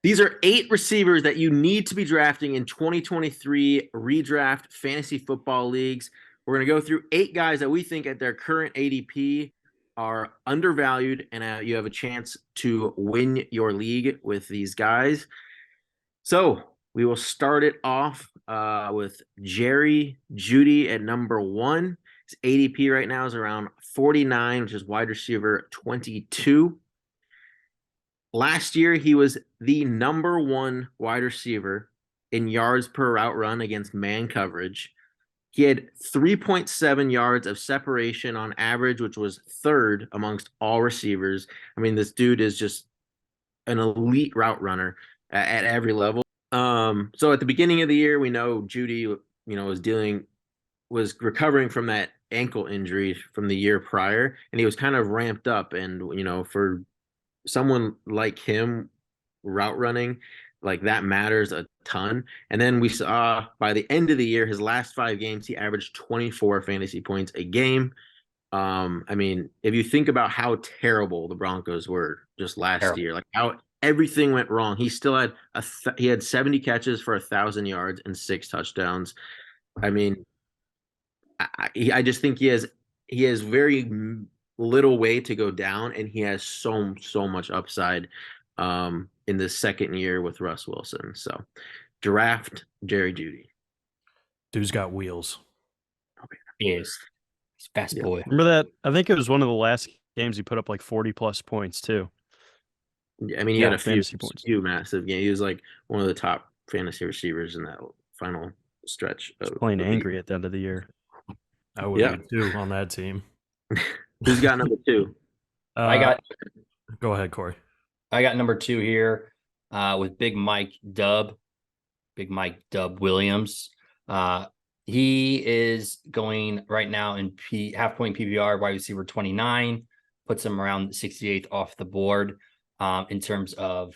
These are 8 receivers that you need to be drafting in 2023 redraft fantasy football leagues. We're going to go through 8 guys that we think at their current ADP are undervalued, and you have a chance to win your league with these guys. So we will start it off with Jerry Jeudy at number 1. His ADP right now is around 49, which is wide receiver 22. Last year, he was the number 1 wide receiver in yards per route run against man coverage. He had 3.7 yards of separation on average, which was third amongst all receivers. I mean, this dude is just an elite route runner at every level. So at the beginning of the year, we know Jeudy, was recovering from that ankle injury from the year prior, and he was kind of ramped up. And for someone like him, route running, like that matters a ton. And then we saw by the end of the year, his last 5 games, he averaged 24 fantasy points a game. I mean, if you think about how terrible the Broncos were just last Terrible. year, like how everything went wrong, he still had he had 70 catches for 1,000 yards and 6 touchdowns. I mean, I just think he has very little way to go down, and he has so much upside in the second year with Russ Wilson. So draft Jerry Jeudy. Dude's got wheels. Okay. He is. He's a fast boy. Remember that? I think it was one of the last games he put up like 40+ points too. I mean, he had a few massive games. He was like one of the top fantasy receivers in that final stretch. He's playing angry at the end of the year. I would be too on that team. Who's got number 2? Go ahead, Corey. I got number 2 here with Big Mike Dub Williams. He is going right now in half point PPR, wide receiver 29, puts him around 68th off the board in terms of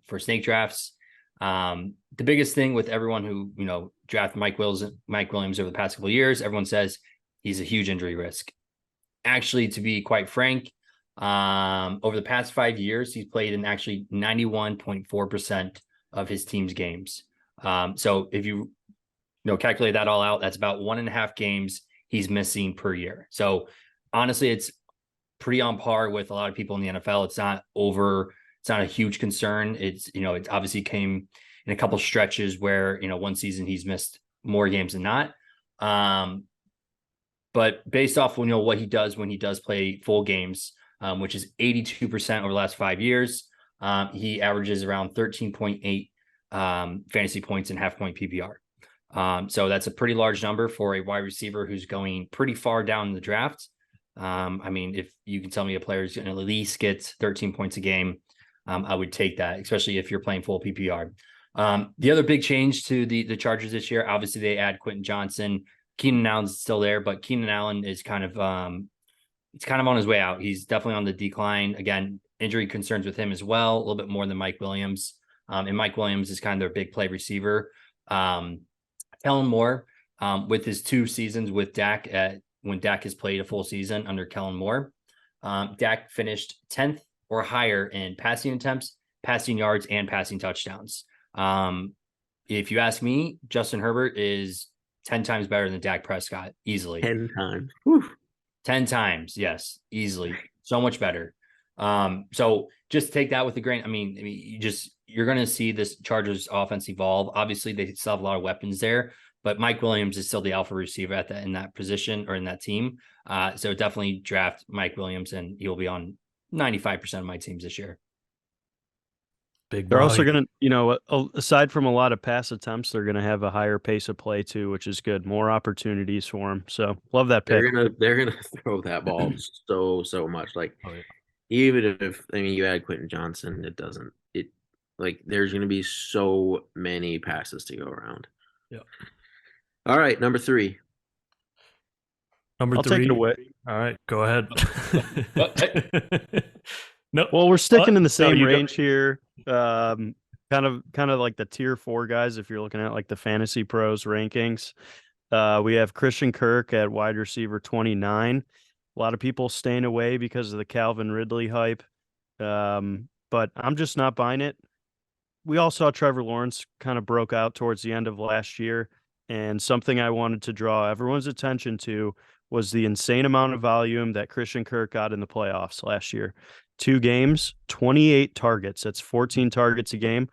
for snake drafts. The biggest thing with everyone who draft Mike Williams over the past couple of years, everyone says he's a huge injury risk. Actually, to be quite frank, over the past 5 years, he's played in actually 91.4% of his team's games. So if you calculate that all out, that's about 1.5 games he's missing per year. So honestly, it's pretty on par with a lot of people in the NFL. It's not a huge concern. It obviously came in a couple stretches where, one season he's missed more games than not. But based off, what he does when he does play full games, which is 82% over the last 5 years, he averages around 13.8 fantasy points in half point PPR. So that's a pretty large number for a wide receiver who's going pretty far down in the draft. I mean, if you can tell me a player is going to at least get 13 points a game, I would take that, especially if you're playing full PPR. The other big change to the Chargers this year, obviously they add Quentin Johnson. Keenan Allen's still there, but Keenan Allen is kind of on his way out. He's definitely on the decline. Again, injury concerns with him as well, a little bit more than Mike Williams. And Mike Williams is kind of their big play receiver. Kellen Moore, with his 2 seasons with Dak, when Dak has played a full season under Kellen Moore, Dak finished 10th or higher in passing attempts, passing yards, and passing touchdowns. If you ask me, Justin Herbert is 10 times better than Dak Prescott, easily. 10 times. Whew. 10 times, yes, easily. So much better. So just take that with a grain. I mean, you're going to see this Chargers offense evolve. Obviously, they still have a lot of weapons there, but Mike Williams is still the alpha receiver in that position or in that team. So definitely draft Mike Williams, and he'll be on 95% of my teams this year. They're also going to, aside from a lot of pass attempts, they're going to have a higher pace of play too, which is good. More opportunities for them. So love that pick. They're gonna throw that ball so much. Like even if you add Quentin Johnson, there's going to be so many passes to go around. Yeah. All right, number 3. I'll take it away. All right, go ahead. No. Well, we're sticking in the same range here. Kind of like the tier 4 guys. If you're looking at like the Fantasy Pros rankings, we have Christian Kirk at wide receiver 29. A lot of people staying away because of the Calvin Ridley hype, but I'm just not buying it. we all saw Trevor Lawrence kind of broke out towards the end of last year, and something I wanted to draw everyone's attention to was the insane amount of volume that Christian Kirk got in the playoffs last year. 2 games, 28 targets. That's 14 targets a game.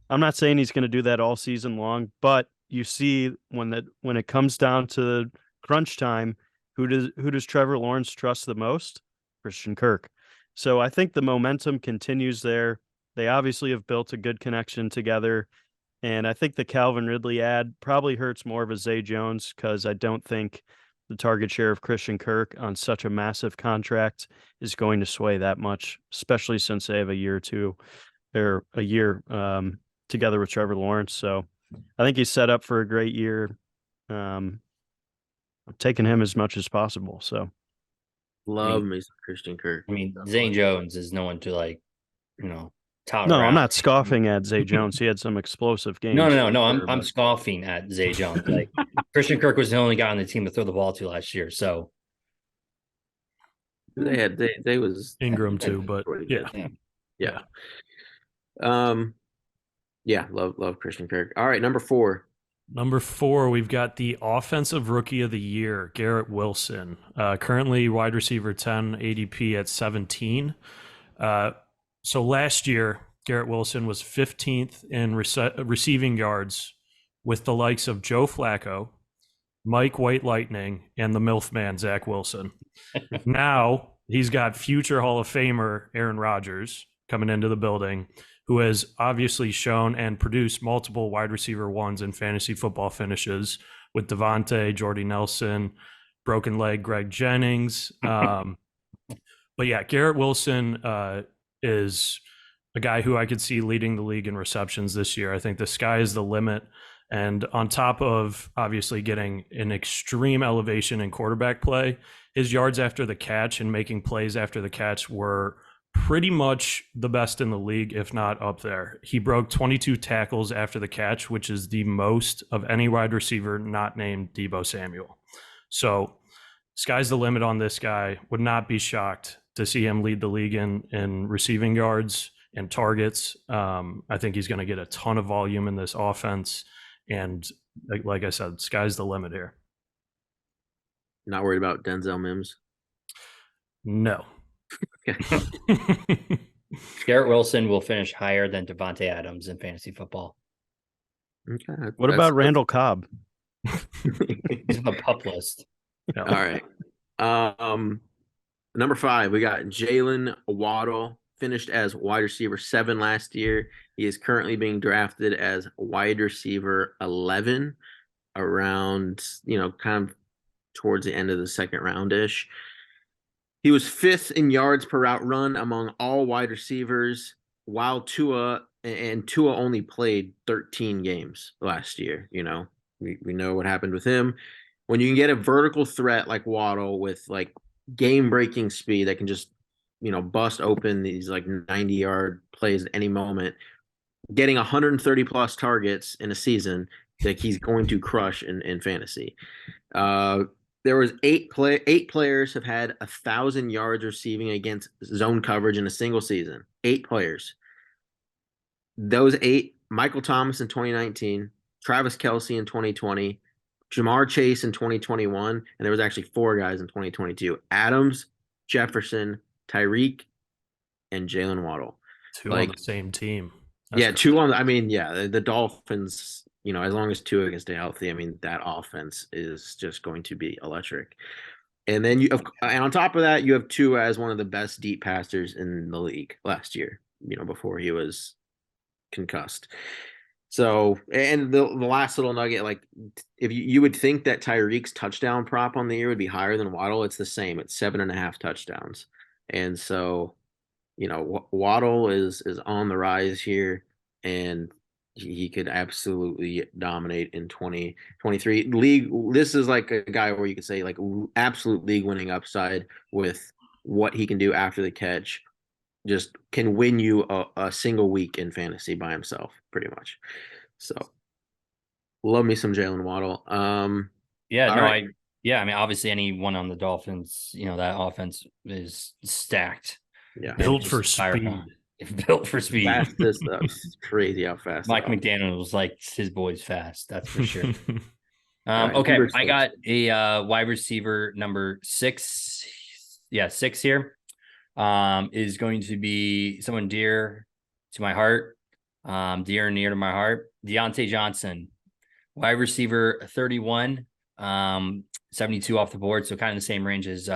I'm not saying he's going to do that all season long, but you see when it comes down to crunch time, who does Trevor Lawrence trust the most? Christian Kirk. So I think the momentum continues there. They obviously have built a good connection together. And I think the Calvin Ridley ad probably hurts more of a Zay Jones, because I don't think the target share of Christian Kirk on such a massive contract is going to sway that much, especially since they have a year together with Trevor Lawrence. So I think he's set up for a great year. I'm taking him as much as possible. So Love me some Christian Kirk. I mean, Zay Jones is no one to tout no, around. I'm not scoffing at Zay Jones. He had some explosive games. No. I'm scoffing at Zay Jones. Like Christian Kirk was the only guy on the team to throw the ball to last year. So they was Ingram too, but yeah. Love Christian Kirk. All right, number 4. Number 4, we've got the offensive rookie of the year, Garrett Wilson. Currently wide receiver 10, ADP at 17. So last year, Garrett Wilson was 15th in receiving yards with the likes of Joe Flacco, Mike White Lightning, and the MILF man, Zach Wilson. Now he's got future Hall of Famer Aaron Rodgers coming into the building, who has obviously shown and produced multiple wide receiver ones in fantasy football finishes with Devontae, Jordy Nelson, broken leg Greg Jennings. But yeah, Garrett Wilson is a guy who I could see leading the league in receptions this year. I think the sky is the limit. And on top of obviously getting an extreme elevation in quarterback play, his yards after the catch and making plays after the catch were pretty much the best in the league, if not up there. He broke 22 tackles after the catch, which is the most of any wide receiver not named Deebo Samuel. So sky's the limit on this guy. Would not be shocked to see him lead the league in receiving yards and targets. I think he's going to get a ton of volume in this offense. And like I said, sky's the limit here. Not worried about Denzel Mims? No. Garrett Wilson will finish higher than Devontae Adams in fantasy football. Okay. What about Randall Cobb? He's on the pup list. Yeah. All right. Number 5, we got Jaylen Waddle, finished as wide receiver 7 last year. He is currently being drafted as wide receiver 11, around, kind of towards the end of the second round-ish. He was 5th in yards per route run among all wide receivers, while Tua only played 13 games last year. We know what happened with him. When you can get a vertical threat like Waddle with like game-breaking speed that can just, bust open these like 90-yard plays at any moment, getting 130 plus targets in a season, that he's going to crush in fantasy. There was 8 players have had 1,000 yards receiving against zone coverage in a single season. 8 players. Those 8: Michael Thomas in 2019, Travis Kelce in 2020, Jamar Chase in 2021, and there was actually 4 guys in 2022: Adams, Jefferson, Tyreek, and Jaylen Waddle. 2 on the same team. That's crazy. 2 on. The Dolphins. As long as Tua can stay healthy, that offense is just going to be electric. And then and on top of that, you have Tua as one of the best deep passers in the league last year. Before he was concussed. So, and the last little nugget, like if you would think that Tyreek's touchdown prop on the year would be higher than Waddle, it's the same. It's 7.5 touchdowns. And so, Waddle is on the rise here, and he could absolutely dominate in 2023 league. This is like a guy where you could say like absolute league winning upside with what he can do after the catch. Just can win you a single week in fantasy by himself, pretty much. So, love me some Jaylen Waddle. Obviously anyone on the Dolphins, that offense is stacked. Yeah, built for speed. built for speed. Fastest, it's crazy how fast. Mike McDaniel was like, his boy's fast. That's for sure. Right, Okay, I got a wide receiver number 6. Yeah, 6 here. Is going to be someone dear to my heart, dear and near to my heart. Diontae Johnson, wide receiver 31, 72 off the board, so kind of the same range as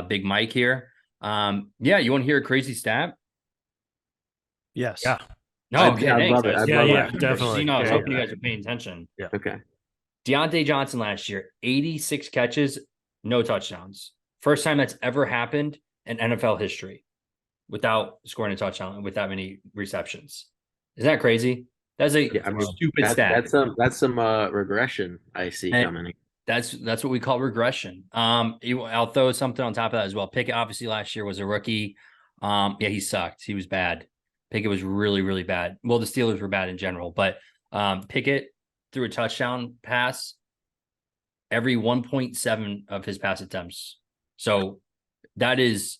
Big Mike here. Yeah, you want to hear a crazy stat? Yes. Yeah. No, okay, I thanks. love it. Yeah, definitely. I was Yeah, hoping you guys are paying attention. Yeah. Okay. Diontae Johnson last year, 86 catches, no touchdowns. First time that's ever happened in NFL history without scoring a touchdown with that many receptions. Isn't that crazy? That's a stupid stat. That's some regression I see coming. That's what we call regression. I'll throw something on top of that as well. Pickett obviously last year was a rookie. Yeah, he sucked. He was bad. Pickett was really, really bad. Well, the Steelers were bad in general, but Pickett threw a touchdown pass every 1.7 of his pass attempts. So that is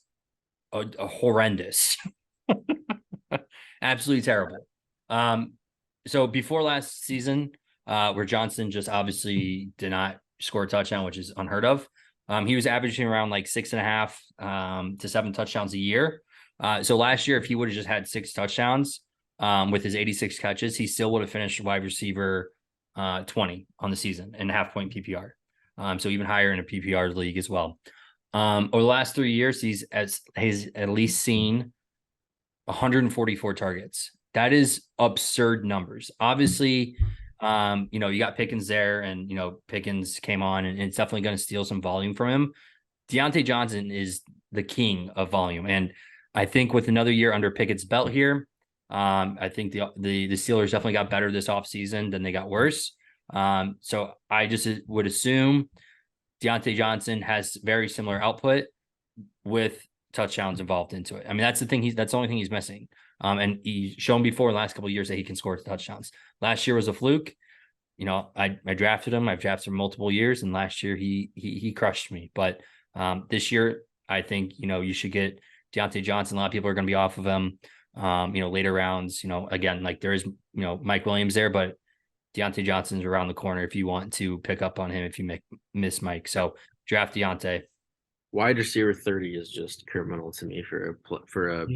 a horrendous, absolutely terrible. So before last season, where Johnson just obviously did not score a touchdown, which is unheard of. He was averaging around like 6.5 to 7 touchdowns a year. So last year, if he would have just had 6 touchdowns with his 86 catches, he still would have finished wide receiver 20 on the season in half-point PPR. So even higher in a PPR league as well. Over the last 3 years, he's at least seen 144 targets. That is absurd numbers. Obviously, you got Pickens there, and Pickens came on, and it's definitely going to steal some volume from him. Diontae Johnson is the king of volume, and I think with another year under Pickett's belt here, I think the Steelers definitely got better this offseason than they got worse. So I just would assume Diontae Johnson has very similar output with touchdowns involved into it. I mean, that's the only thing he's missing. And he's shown before in the last couple of years that he can score touchdowns. Last year was a fluke. I drafted him. I've drafted him multiple years, and last year he crushed me. But this year, I think you should get Diontae Johnson. A lot of people are going to be off of him. Later rounds. Again, like there is Mike Williams there, but Diontae Johnson's around the corner if you want to pick up on him if you miss Mike. So draft Diontae. Wide receiver 30 is just criminal to me for a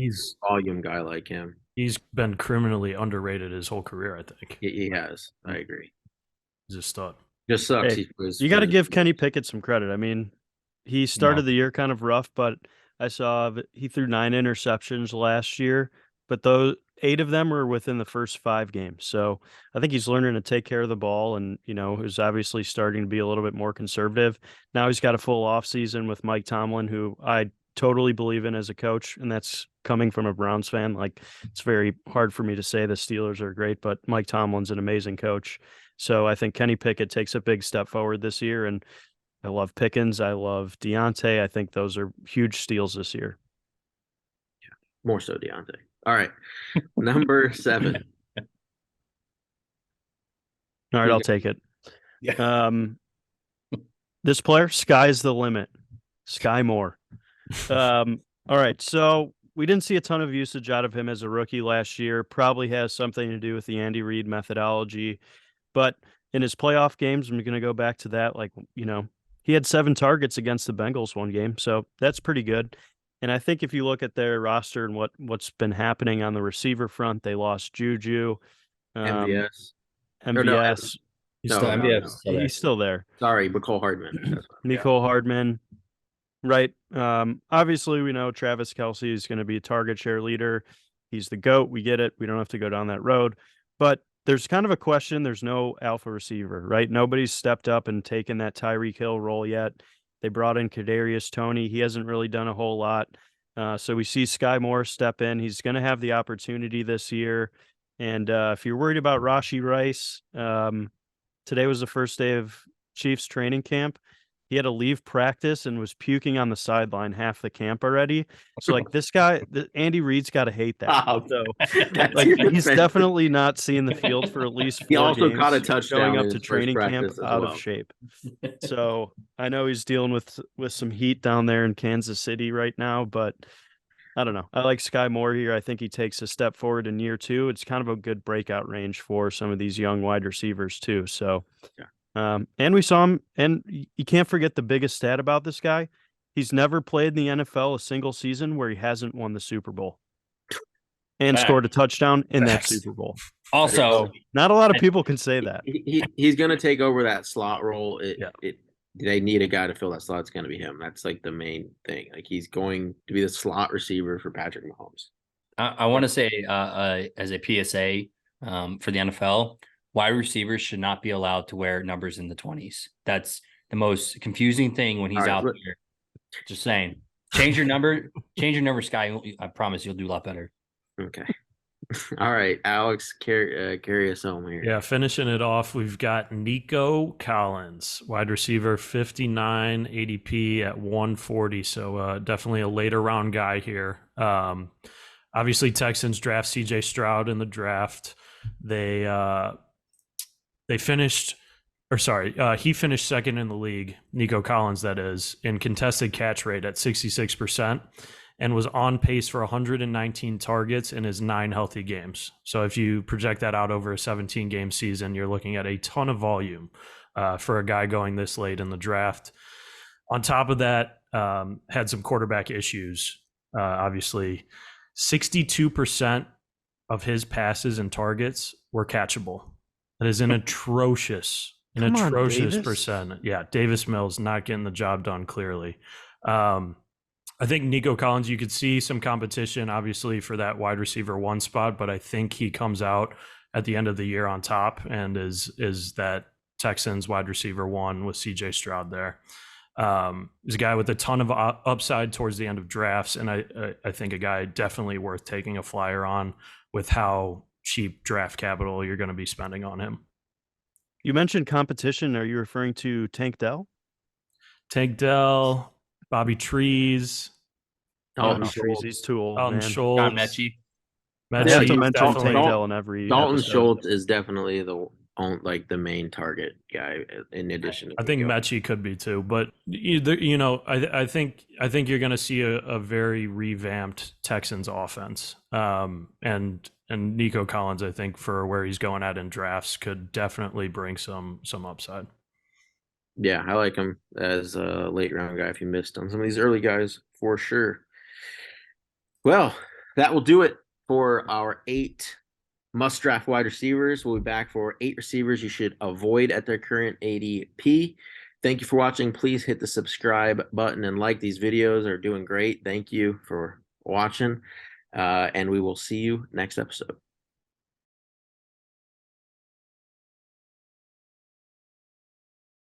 volume guy like him. He's been criminally underrated his whole career, I think. He has. I agree. He's a stud. Just sucks. Hey, you got to give Kenny Pickett some credit. I mean, he started the year kind of rough, but I saw he threw 9 interceptions last year, but 8 of them were within the first 5 games. So I think he's learning to take care of the ball, and is obviously starting to be a little bit more conservative. Now he's got a full offseason with Mike Tomlin, who I totally believe in as a coach, and that's coming from a Browns fan. Like, it's very hard for me to say the Steelers are great, but Mike Tomlin's an amazing coach. So I think Kenny Pickett takes a big step forward this year, and I love Pickens. I love Diontae. I think those are huge steals this year. Yeah, more so Diontae. All right, number 7. All right, I'll take it. Yeah. This player, sky's the limit. Skyy Moore. All right, so we didn't see a ton of usage out of him as a rookie last year. Probably has something to do with the Andy Reid methodology. But in his playoff games, I'm going to go back to that. He had 7 targets against the Bengals one game, so that's pretty good. And I think if you look at their roster and what's been happening on the receiver front, they lost Juju, MVS. He's still there. Sorry, Mecole Hardman. Nico Hardman. Right. Obviously, we know Travis Kelce is going to be a target share leader. He's the GOAT. We get it. We don't have to go down that road. But there's kind of a question. There's no alpha receiver, right? Nobody's stepped up and taken that Tyreek Hill role yet. They brought in Kadarius Toney. He hasn't really done a whole lot. So we see Skyy Moore step in. He's going to have the opportunity this year. And if you're worried about Rashee Rice, today was the first day of Chiefs training camp. He had to leave practice and was puking on the sideline half the camp already. So, this guy, Andy Reid's got to hate that. So, he's definitely not seeing the field for at least 4 games. He also caught a touchdown going up to training camp out of shape. So, I know he's dealing with some heat down there in Kansas City right now, but I don't know. I like Skyy Moore here. I think he takes a step forward in year 2. It's kind of a good breakout range for some of these young wide receivers too. So, and we saw him, and you can't forget the biggest stat about this guy. He's never played in the NFL a single season where he hasn't won the Super Bowl and scored a touchdown in that Super Bowl. Also, not a lot of people can say that. He's going to take over that slot role. They need a guy to fill that slot. It's going to be him. That's like the main thing. Like he's going to be the slot receiver for Patrick Mahomes. I want to say as a PSA for the NFL, wide receivers should not be allowed to wear numbers in the 20s. That's the most confusing thing when he's out there. Just saying. Change your number, Skyy. I promise you'll do a lot better. Okay. All right, Alex, carry us home here. Yeah, finishing it off, we've got Nico Collins, wide receiver, 59 ADP at 140. So definitely a later round guy here. Obviously, Texans draft CJ Stroud in the draft. He finished second in the league, Nico Collins, that is, in contested catch rate at 66%. And was on pace for 119 targets in his 9 healthy games. So if you project that out over a 17-game season, you're looking at a ton of volume for a guy going this late in the draft. On top of that, had some quarterback issues. Obviously, 62% of his passes and targets were catchable. That is an atrocious percent. Yeah, Davis Mills not getting the job done clearly. I think Nico Collins, you could see some competition, obviously, for that wide receiver 1 spot, but I think he comes out at the end of the year on top and is that Texans wide receiver 1 with CJ Stroud there. He's a guy with a ton of upside towards the end of drafts, and I think a guy definitely worth taking a flyer on with how cheap draft capital you're going to be spending on him. You mentioned competition. Are you referring to Tank Dell? Tank Dell, Bobby Trees. He's too old, man. Schultz. John Mechie. I have to mention Tank Dell in every Dalton episode. Schultz is definitely the main target guy in addition to I think Mechie could be too, but I think you're going to see a very revamped Texans offense. And Nico Collins, I think, for where he's going at in drafts, could definitely bring some upside. Yeah, I like him as a late round guy if you missed on some of these early guys for sure. Well, that will do it for our 8 must draft wide receivers. We'll be back for 8 receivers you should avoid at their current ADP. Thank you for watching. Please hit the subscribe button and like. These videos are doing great. Thank you for watching. And we will see you next episode.